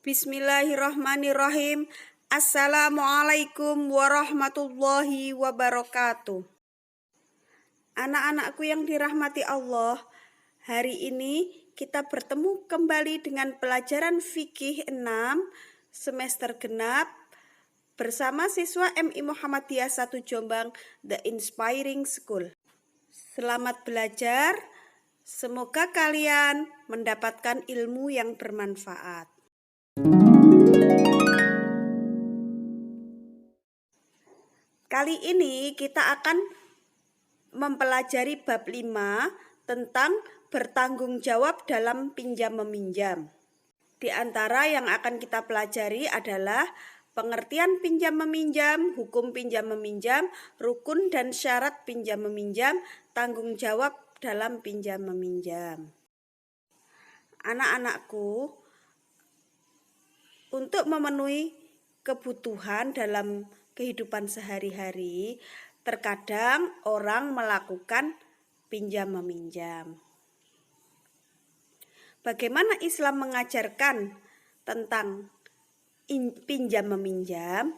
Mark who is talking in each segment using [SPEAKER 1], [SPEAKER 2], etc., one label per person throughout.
[SPEAKER 1] Bismillahirrahmanirrahim. Assalamualaikum warahmatullahi wabarakatuh. Anak-anakku yang dirahmati Allah, hari ini kita bertemu kembali dengan pelajaran fikih 6 semester genap bersama siswa MI Muhammadiyah 1 Jombang, The Inspiring School. Selamat belajar, semoga kalian mendapatkan ilmu yang bermanfaat. Kali ini kita akan mempelajari bab 5 tentang bertanggung jawab dalam pinjam-meminjam. Di antara yang akan kita pelajari adalah pengertian pinjam-meminjam, hukum pinjam-meminjam, rukun dan syarat pinjam-meminjam, tanggung jawab dalam pinjam-meminjam. Anak-anakku, untuk memenuhi kebutuhan dalam kehidupan sehari-hari, terkadang orang melakukan pinjam-meminjam. Bagaimana Islam mengajarkan tentang pinjam-meminjam?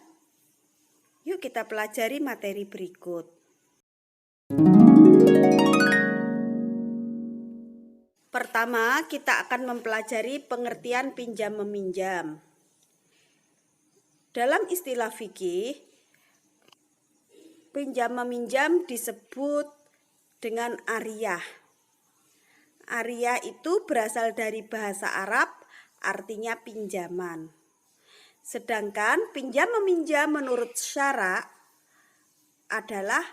[SPEAKER 1] Yuk kita pelajari materi berikut. Pertama, kita akan mempelajari pengertian pinjam-meminjam. Dalam istilah fikih, pinjam-meminjam disebut dengan ariyah. Ariyah itu berasal dari bahasa Arab, artinya pinjaman. Sedangkan pinjam-meminjam menurut syara adalah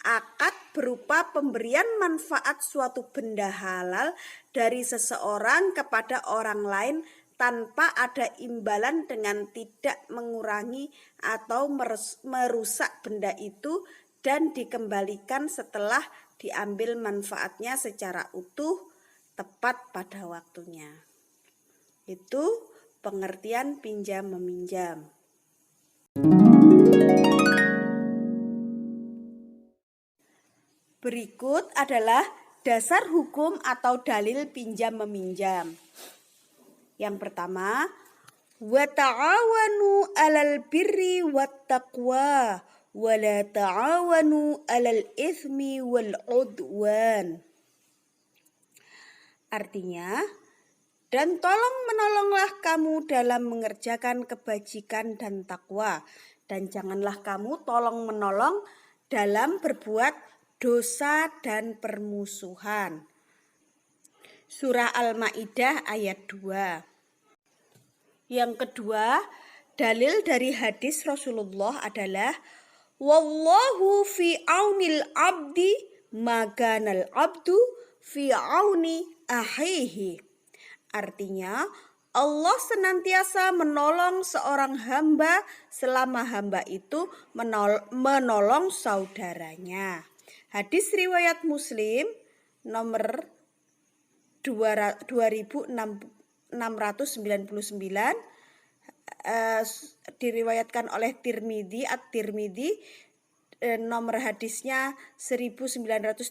[SPEAKER 1] akad berupa pemberian manfaat suatu benda halal dari seseorang kepada orang lain tanpa ada imbalan dengan tidak mengurangi atau merusak benda itu dan dikembalikan setelah diambil manfaatnya secara utuh tepat pada waktunya. Itu pengertian pinjam-meminjam. Berikut adalah dasar hukum atau dalil pinjam-meminjam. Yang pertama, wa ta'awanu 'alal birri wat taqwa wa la ta'awanu 'alal itsmi wal 'udwan. Artinya, dan tolong menolonglah kamu dalam mengerjakan kebajikan dan takwa, dan janganlah kamu tolong menolong dalam berbuat dosa dan permusuhan. Surah Al-Maidah ayat 2. Yang kedua, dalil dari hadis Rasulullah adalah wallahu fi aunil abdi maganal abdu fi auni ahihi. Artinya, Allah senantiasa menolong seorang hamba selama hamba itu menolong saudaranya. Hadis riwayat Muslim nomor 2699 diriwayatkan oleh Tirmidzi, At-Tirmidzi, nomor hadisnya 1930,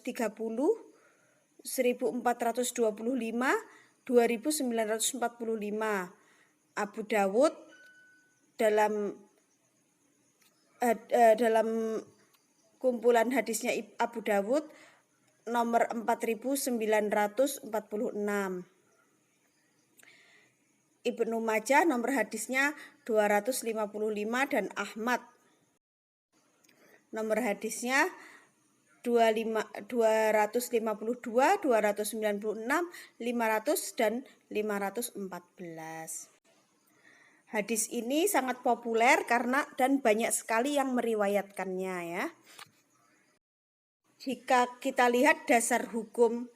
[SPEAKER 1] 1425, 2945. Abu Dawud dalam kumpulan hadisnya Abu Dawud nomor 4946. Ibnu Majah nomor hadisnya 255 dan Ahmad nomor hadisnya 252, 296, 500 dan 514. Hadis ini sangat populer dan banyak sekali yang meriwayatkannya ya. Jika kita lihat dasar hukum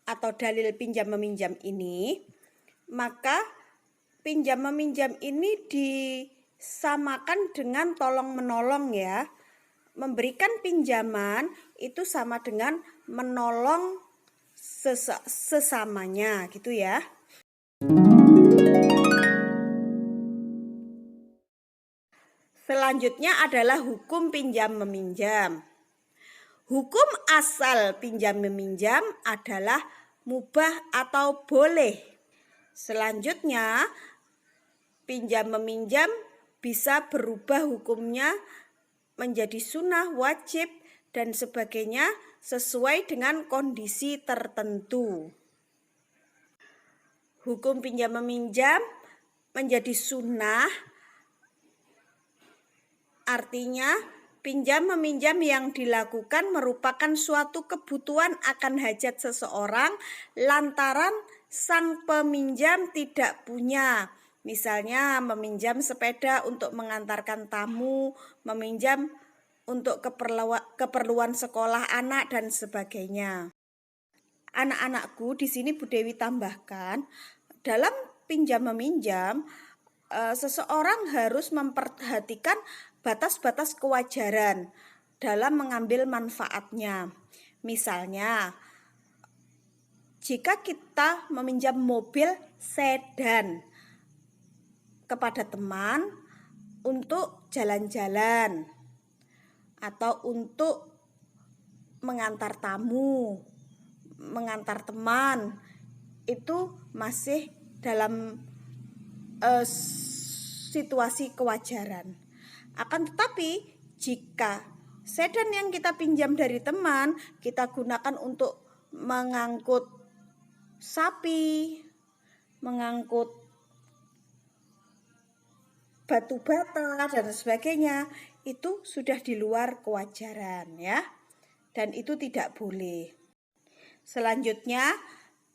[SPEAKER 1] atau dalil pinjam-meminjam ini, maka pinjam-meminjam ini disamakan dengan tolong-menolong ya. Memberikan pinjaman itu sama dengan menolong sesamanya gitu ya. Selanjutnya adalah hukum pinjam-meminjam. Hukum asal pinjam meminjam adalah mubah atau boleh. Selanjutnya, pinjam meminjam bisa berubah hukumnya menjadi sunnah, wajib, dan sebagainya sesuai dengan kondisi tertentu. Hukum pinjam meminjam menjadi sunnah artinya pinjam meminjam yang dilakukan merupakan suatu kebutuhan akan hajat seseorang lantaran sang peminjam tidak punya. Misalnya meminjam sepeda untuk mengantarkan tamu, meminjam untuk keperluan sekolah anak dan sebagainya. Anak-anakku, di sini Bu Dewi tambahkan, dalam pinjam meminjam seseorang harus memperhatikan batas-batas kewajaran dalam mengambil manfaatnya. Misalnya, jika kita meminjam mobil sedan kepada teman untuk jalan-jalan atau untuk mengantar tamu, mengantar teman, itu masih dalam situasi kewajaran. Akan tetapi jika sedan yang kita pinjam dari teman kita gunakan untuk mengangkut sapi, mengangkut batu bata dan sebagainya, itu sudah di luar kewajaran ya. Dan itu tidak boleh. Selanjutnya,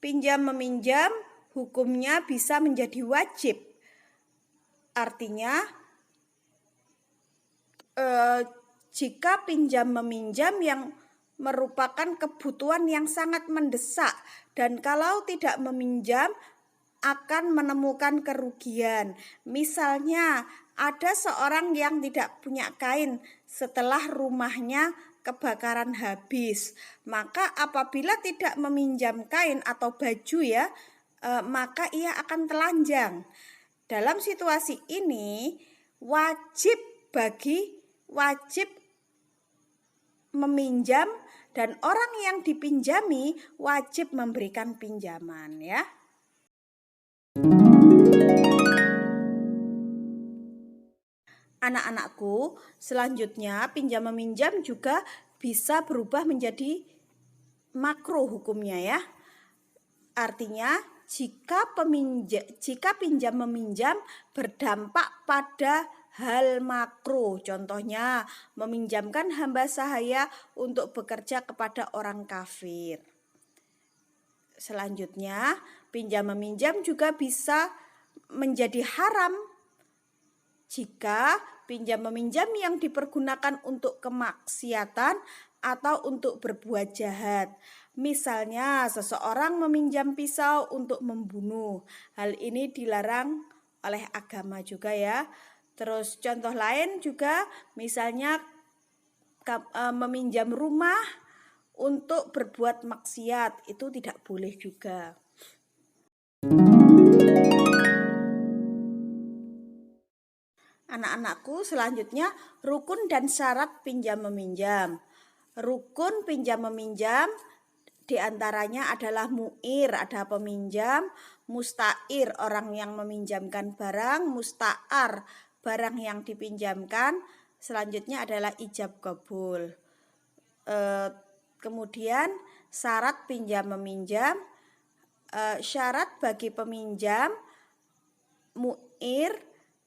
[SPEAKER 1] pinjam meminjam hukumnya bisa menjadi wajib. Artinya jika pinjam meminjam yang merupakan kebutuhan yang sangat mendesak dan kalau tidak meminjam akan menemukan kerugian. Misalnya ada seorang yang tidak punya kain setelah rumahnya kebakaran habis. Maka apabila tidak meminjam kain atau baju ya, maka ia akan telanjang. Dalam situasi ini wajib meminjam dan orang yang dipinjami wajib memberikan pinjaman ya. Anak-anakku, selanjutnya pinjam meminjam juga bisa berubah menjadi makruh hukumnya ya. Artinya jika pinjam meminjam berdampak pada hal makruh, contohnya meminjamkan hamba sahaya untuk bekerja kepada orang kafir. Selanjutnya, pinjam meminjam juga bisa menjadi haram jika pinjam meminjam yang dipergunakan untuk kemaksiatan atau untuk berbuat jahat. Misalnya seseorang meminjam pisau untuk membunuh. Hal ini dilarang oleh agama juga ya. Terus contoh lain juga misalnya meminjam rumah untuk berbuat maksiat, itu tidak boleh juga. Anak-anakku, selanjutnya rukun dan syarat pinjam meminjam. Rukun pinjam meminjam diantaranya adalah mu'ir, ada peminjam, musta'ir, orang yang meminjamkan barang, musta'ar, barang yang dipinjamkan, selanjutnya adalah ijab kabul. Kemudian syarat pinjam meminjam, syarat bagi peminjam, mu'ir,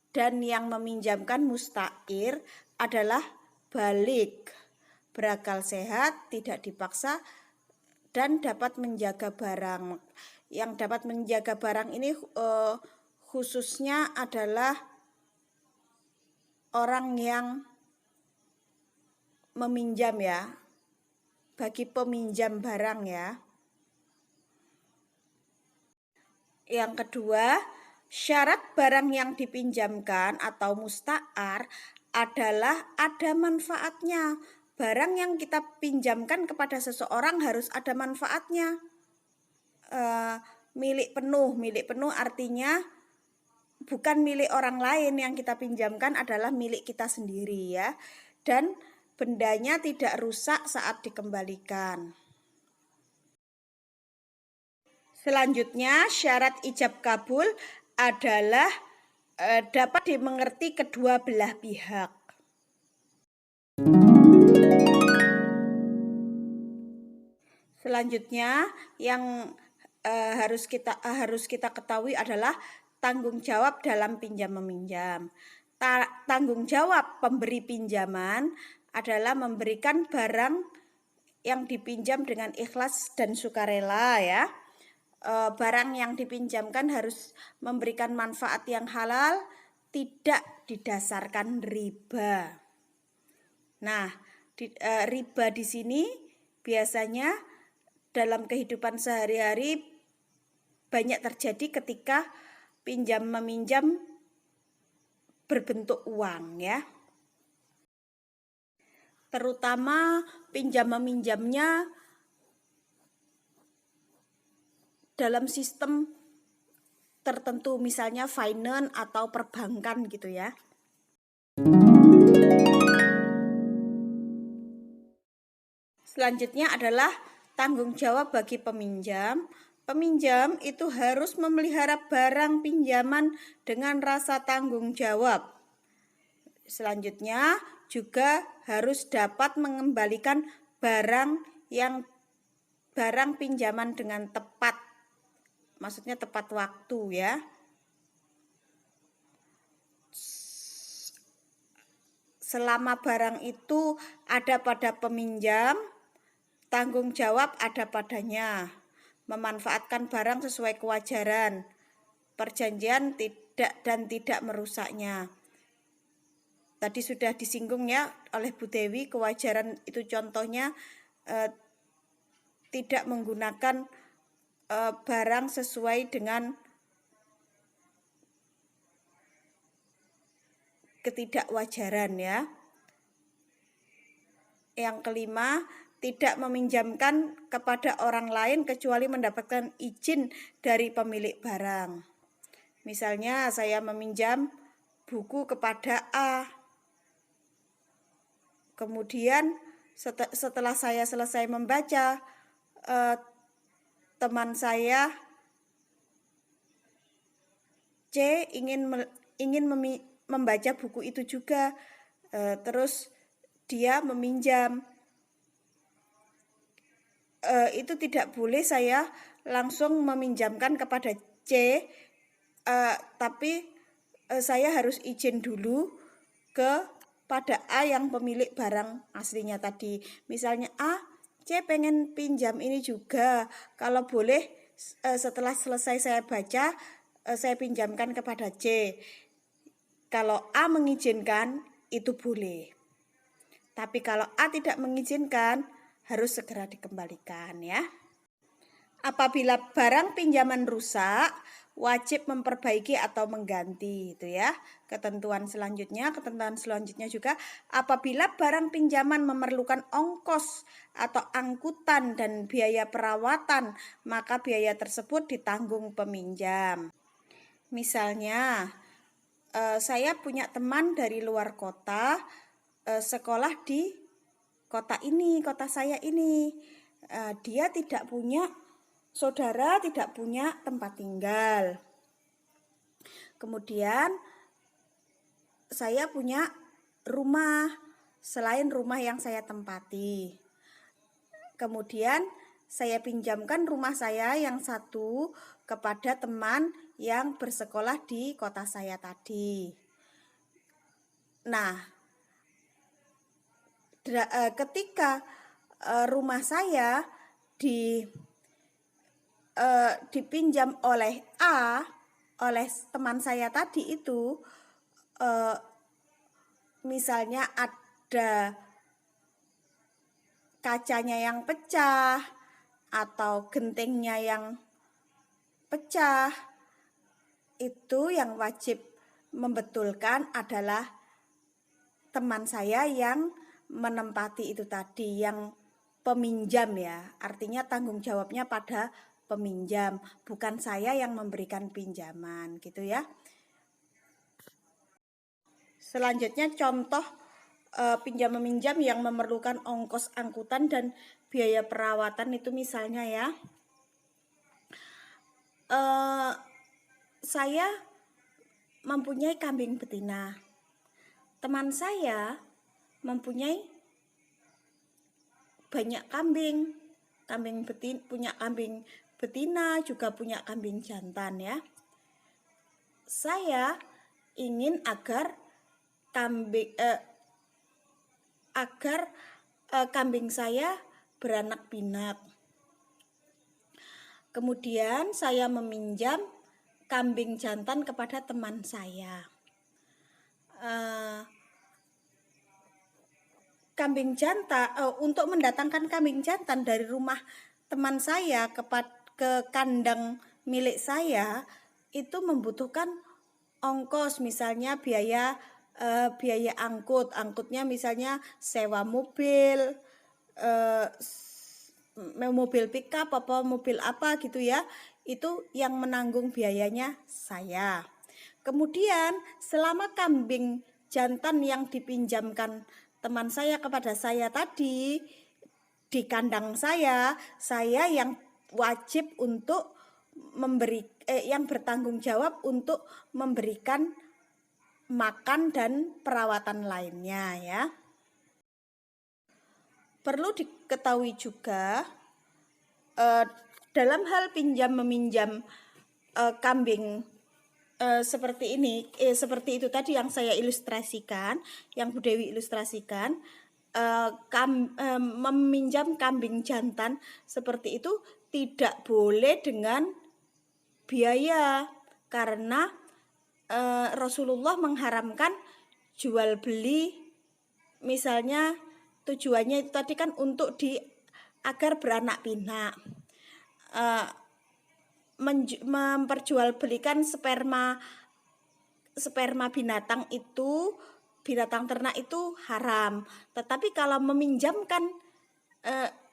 [SPEAKER 1] dan yang meminjamkan musta'ir adalah balik, berakal sehat, tidak dipaksa, dan dapat menjaga barang. Yang dapat menjaga barang ini khususnya adalah orang yang meminjam ya, bagi peminjam barang ya. Yang kedua, syarat barang yang dipinjamkan atau musta'ar adalah ada manfaatnya. Barang yang kita pinjamkan kepada seseorang harus ada manfaatnya. Milik penuh artinya bukan milik orang lain, yang kita pinjamkan adalah milik kita sendiri ya. Dan bendanya tidak rusak saat dikembalikan. Selanjutnya, syarat ijab kabul adalah dapat dimengerti kedua belah pihak. Selanjutnya, yang harus kita ketahui adalah tanggung jawab dalam pinjam meminjam. Tanggung jawab pemberi pinjaman adalah memberikan barang yang dipinjam dengan ikhlas dan sukarela, ya. Barang yang dipinjamkan harus memberikan manfaat yang halal, tidak didasarkan riba. Nah, riba di sini biasanya dalam kehidupan sehari-hari banyak terjadi ketika pinjam meminjam berbentuk uang, ya. Terutama pinjam meminjamnya dalam sistem tertentu, misalnya finance atau perbankan gitu, ya. Selanjutnya adalah tanggung jawab bagi peminjam. Peminjam itu harus memelihara barang pinjaman dengan rasa tanggung jawab. Selanjutnya juga harus dapat mengembalikan barang pinjaman dengan tepat. Maksudnya tepat waktu, ya. Selama barang itu ada pada peminjam, tanggung jawab ada padanya. Memanfaatkan barang sesuai kewajaran, perjanjian tidak merusaknya. Tadi sudah disinggung, ya, oleh Bu Dewi, kewajaran itu contohnya tidak menggunakan barang sesuai dengan ketidakwajaran, ya. Yang kelima, tidak meminjamkan kepada orang lain kecuali mendapatkan izin dari pemilik barang. Misalnya saya meminjam buku kepada A. Kemudian setelah saya selesai membaca, teman saya C ingin membaca buku itu juga, terus dia meminjam. Itu tidak boleh saya langsung meminjamkan kepada C, tapi saya harus izin dulu kepada A yang pemilik barang aslinya tadi. Misalnya A, C pengen pinjam ini juga, kalau boleh setelah selesai saya baca, saya pinjamkan kepada C. Kalau A mengizinkan, itu boleh. Tapi kalau A tidak mengizinkan, harus segera dikembalikan, ya. Apabila barang pinjaman rusak, wajib memperbaiki atau mengganti, itu ya. Ketentuan selanjutnya juga, apabila barang pinjaman memerlukan ongkos atau angkutan dan biaya perawatan, maka biaya tersebut ditanggung peminjam. Misalnya, saya punya teman dari luar kota, sekolah di kota saya ini. Dia tidak punya saudara, tidak punya tempat tinggal. Kemudian saya punya rumah selain rumah yang saya tempati. Kemudian saya pinjamkan rumah saya yang satu kepada teman yang bersekolah di kota saya tadi. Nah, ketika rumah saya dipinjam oleh A, oleh teman saya tadi itu, misalnya ada kacanya yang pecah atau gentengnya yang pecah, itu yang wajib membetulkan adalah teman saya yang menempati itu tadi, yang peminjam, ya. Artinya tanggung jawabnya pada peminjam, bukan saya yang memberikan pinjaman, gitu ya. Selanjutnya contoh pinjam meminjam yang memerlukan ongkos angkutan dan biaya perawatan itu misalnya ya. Saya mempunyai kambing betina. Teman saya mempunyai banyak kambing betina, punya kambing betina, juga punya kambing jantan ya. Saya ingin agar kambing saya beranak pinak. Kemudian saya meminjam kambing jantan kepada teman saya. Untuk mendatangkan kambing jantan dari rumah teman saya ke kandang milik saya itu membutuhkan ongkos, misalnya biaya angkutnya misalnya sewa mobil, mobil pickup apa mobil apa gitu ya, itu yang menanggung biayanya saya. Kemudian selama kambing jantan yang dipinjamkan teman saya kepada saya tadi di kandang saya yang wajib untuk yang bertanggung jawab untuk memberikan makan dan perawatan lainnya ya. Perlu diketahui juga dalam hal pinjam meminjam kambing seperti ini, seperti itu tadi yang saya ilustrasikan, yang Bu Dewi ilustrasikan, meminjam kambing jantan seperti itu tidak boleh dengan biaya, karena Rasulullah mengharamkan jual beli, misalnya tujuannya itu tadi kan untuk agar beranak pinak. Memperjualbelikan sperma binatang ternak itu haram. Tetapi kalau meminjamkan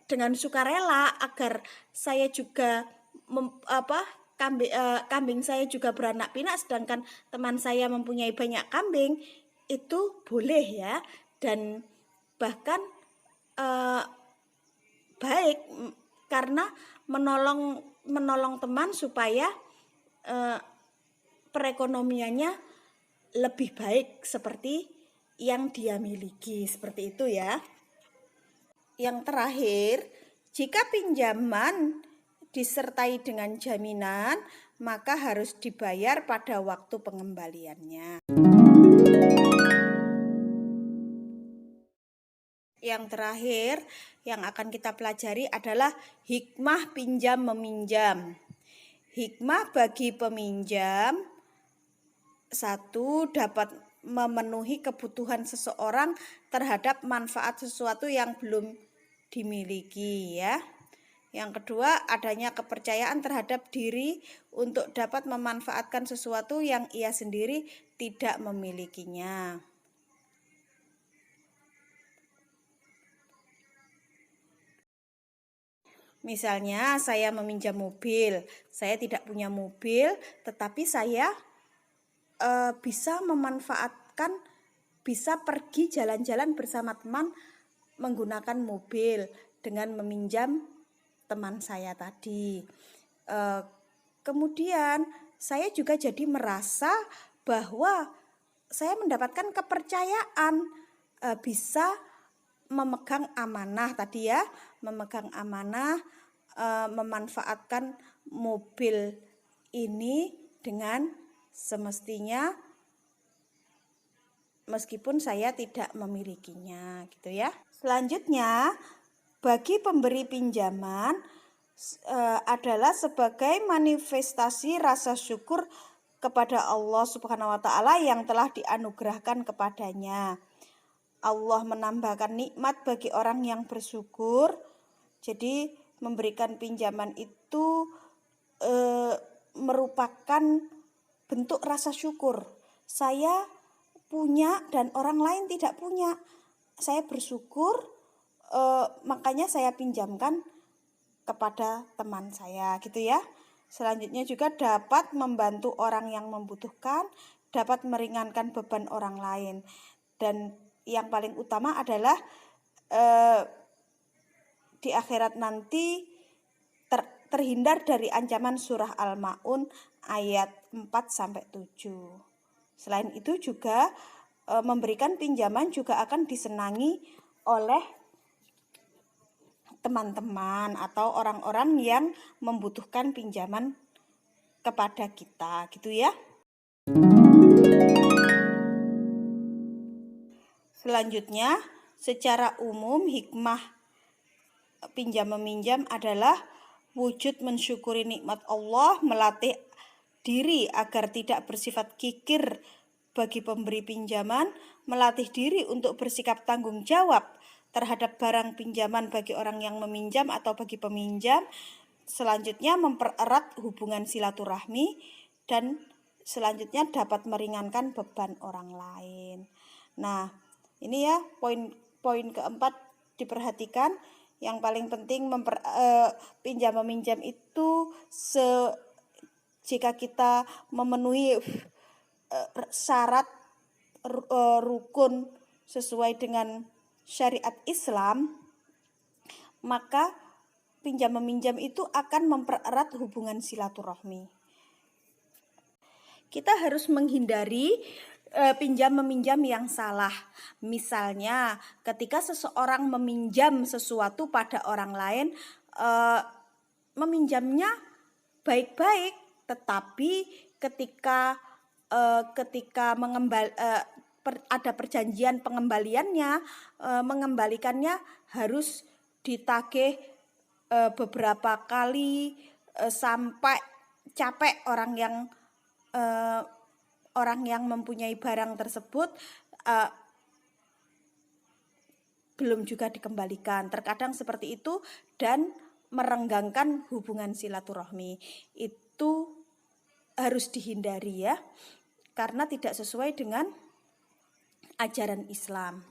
[SPEAKER 1] dengan sukarela agar saya juga kambing saya juga beranak pinak, sedangkan teman saya mempunyai banyak kambing, itu boleh ya, dan bahkan baik karena menolong teman supaya perekonomiannya lebih baik seperti yang dia miliki, seperti itu ya. Yang terakhir, jika pinjaman disertai dengan jaminan, maka harus dibayar pada waktu pengembaliannya. Yang terakhir yang akan kita pelajari adalah hikmah pinjam meminjam. Hikmah bagi peminjam: 1. Dapat memenuhi kebutuhan seseorang terhadap manfaat sesuatu yang belum dimiliki ya. Yang kedua, adanya kepercayaan terhadap diri untuk dapat memanfaatkan sesuatu yang ia sendiri tidak memilikinya. Misalnya saya meminjam mobil, saya tidak punya mobil, tetapi saya bisa memanfaatkan, bisa pergi jalan-jalan bersama teman menggunakan mobil dengan meminjam teman saya tadi. Kemudian saya juga jadi merasa bahwa saya mendapatkan kepercayaan, bisa memegang amanah tadi ya, memegang amanah, memanfaatkan mobil ini dengan semestinya meskipun saya tidak memilikinya gitu ya. Selanjutnya, bagi pemberi pinjaman adalah sebagai manifestasi rasa syukur kepada Allah Subhanahu wa taala yang telah dianugerahkan kepadanya. Allah menambahkan nikmat bagi orang yang bersyukur. Jadi memberikan pinjaman itu merupakan bentuk rasa syukur. Saya punya dan orang lain tidak punya. Saya bersyukur, makanya saya pinjamkan kepada teman saya gitu ya. Selanjutnya juga dapat membantu orang yang membutuhkan, dapat meringankan beban orang lain. Dan yang paling utama adalah di akhirat nanti terhindar dari ancaman surah Al-Maun ayat 4-7. Selain itu juga memberikan pinjaman juga akan disenangi oleh teman-teman atau orang-orang yang membutuhkan pinjaman kepada kita, gitu ya. Selanjutnya, secara umum hikmah pinjam meminjam adalah wujud mensyukuri nikmat Allah, melatih diri agar tidak bersifat kikir bagi pemberi pinjaman, melatih diri untuk bersikap tanggung jawab terhadap barang pinjaman bagi orang yang meminjam atau bagi peminjam. Selanjutnya mempererat hubungan silaturahmi, dan selanjutnya dapat meringankan beban orang lain. Nah, ini ya poin keempat diperhatikan. Yang paling penting pinjam meminjam itu jika kita memenuhi syarat rukun sesuai dengan syariat Islam, maka pinjam meminjam itu akan mempererat hubungan silaturahmi. Kita harus menghindari pinjam meminjam yang salah. Misalnya ketika seseorang meminjam sesuatu pada orang lain, meminjamnya baik-baik, tetapi ketika ada perjanjian pengembaliannya, mengembalikannya harus ditagih beberapa kali sampai capek orang yang mempunyai barang tersebut, belum juga dikembalikan. Terkadang seperti itu dan merenggangkan hubungan silaturahmi. Itu harus dihindari ya, karena tidak sesuai dengan ajaran Islam.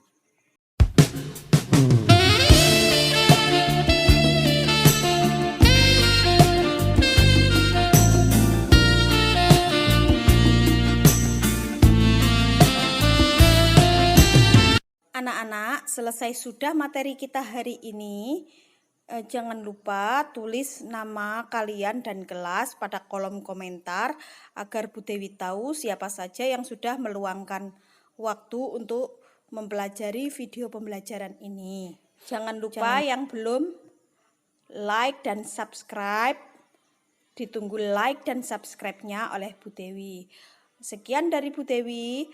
[SPEAKER 1] Anak-anak, selesai sudah materi kita hari ini. Jangan lupa tulis nama kalian dan kelas pada kolom komentar agar Bu Dewi tahu siapa saja yang sudah meluangkan waktu untuk mempelajari video pembelajaran ini. Jangan lupa yang belum like dan subscribe, ditunggu like dan subscribe-nya oleh Bu Dewi. Sekian dari Bu Dewi.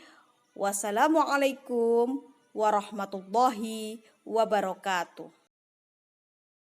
[SPEAKER 1] Wassalamualaikum warahmatullahi wabarakatuh.